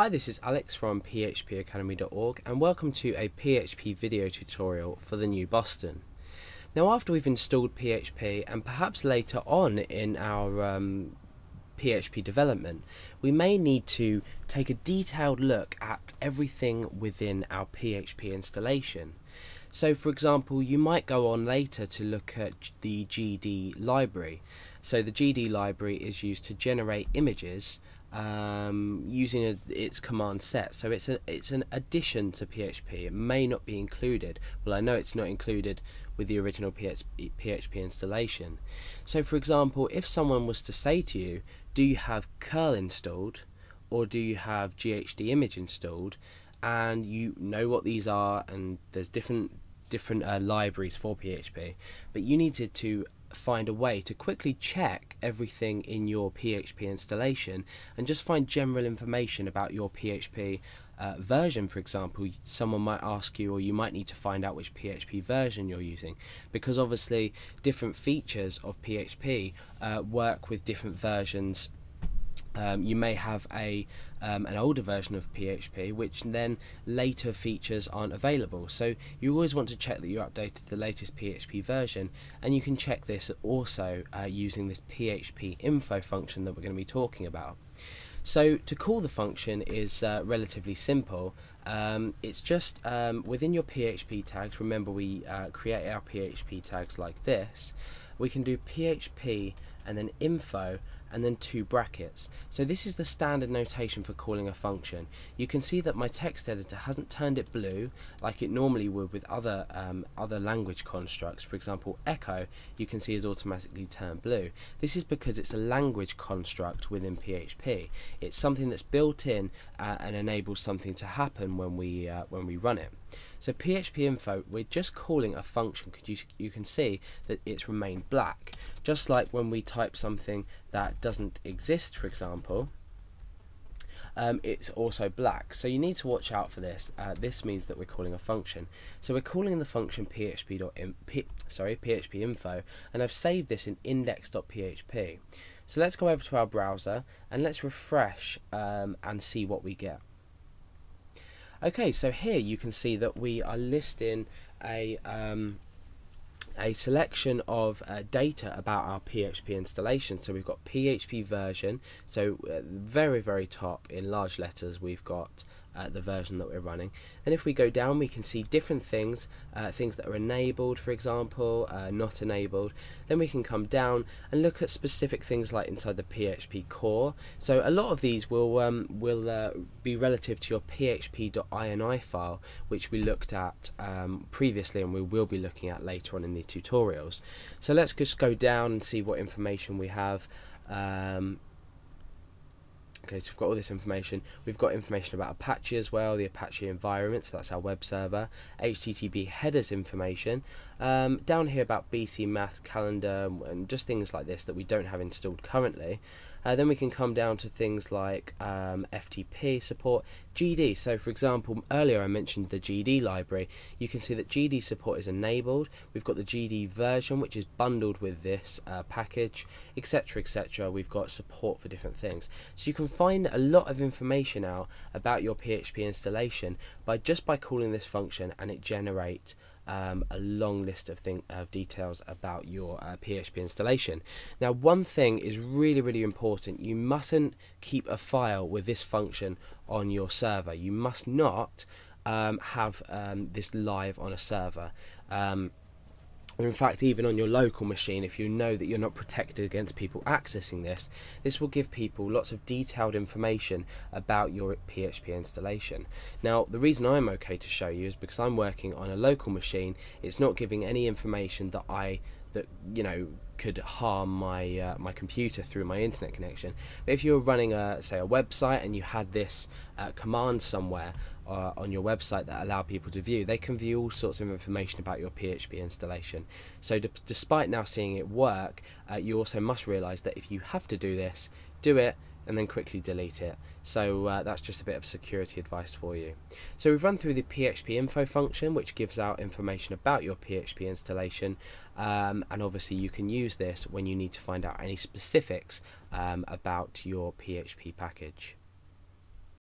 Hi, this is Alex from phpacademy.org and welcome to a PHP video tutorial for the new Boston. Now, after we've installed PHP and perhaps later on in our PHP development, we may need to take a detailed look at everything within our PHP installation. So, for example, you might go on later to look at the GD library. So the GD library is used to generate images using its command set. So it's an addition to PHP. It may not be included. Well, I know it's not included with the original PHP installation. So, for example, if someone was to say to you, do you have curl installed or do you have GHD image installed, and you know what these are, and there's different libraries for PHP, but you needed to find a way to quickly check everything in your PHP installation and just find general information about your PHP version. For example, someone might ask you, or you might need to find out which PHP version you're using, because obviously different features of PHP work with different versions. You may have an older version of PHP which then later features aren't available, so you always want to check that you're updated to the latest PHP version, and you can check this also using this phpinfo function that we're going to be talking about. So to call the function is relatively simple. It's just within your PHP tags. Remember, we create our PHP tags like this. We can do PHP and then info and then 2 brackets. So this is the standard notation for calling a function. You can see that my text editor hasn't turned it blue like it normally would with other language constructs. For example, echo, you can see is automatically turned blue. This is because it's a language construct within PHP. It's something that's built in and enables something to happen when we run it. So phpinfo, we're just calling a function because you can see that it's remained black. Just like when we type something that doesn't exist, for example, it's also black. So you need to watch out for this. This means that we're calling a function. So we're calling the function phpinfo, and I've saved this in index.php. So let's go over to our browser and let's refresh and see what we get. Okay, so here you can see that we are listing a selection of data about our PHP installation. So we've got PHP version, so very, very top in large letters we've got the version that we're running. And if we go down, we can see different things, things that are enabled, for example, not enabled. Then we can come down and look at specific things like inside the PHP core. So a lot of these will be relative to your php.ini file, which we looked at previously and we will be looking at later on in the tutorials. So let's just go down and see what information we have. Okay, so we've got all this information. We've got information about Apache as well, the Apache environment, so that's our web server, HTTP headers information, down here about BC Math calendar and just things like this that we don't have installed currently. Then we can come down to things like FTP support, GD. So for example, earlier I mentioned the GD library. You can see that GD support is enabled. We've got the GD version, which is bundled with this package, etc, etc. We've got support for different things. So you can find a lot of information out about your PHP installation by calling this function, and it generates a long list of details about your PHP installation. Now, one thing is really, really important. You mustn't keep a file with this function on your server. You must not have this live on a server. Or in fact, even on your local machine, if you know that you're not protected against people accessing this will give people lots of detailed information about your PHP installation. Now, the reason I'm okay to show you is because I'm working on a local machine. It's not giving any information that could harm my my computer through my internet connection. But if you're running say a website and you had this command somewhere on your website that allow people to view, they can view all sorts of information about your PHP installation. So despite now seeing it work, you also must realize that if you have to do this, do it and then quickly delete it. So that's just a bit of security advice for you. So we've run through the phpinfo function, which gives out information about your PHP installation, and obviously you can use this when you need to find out any specifics about your PHP package.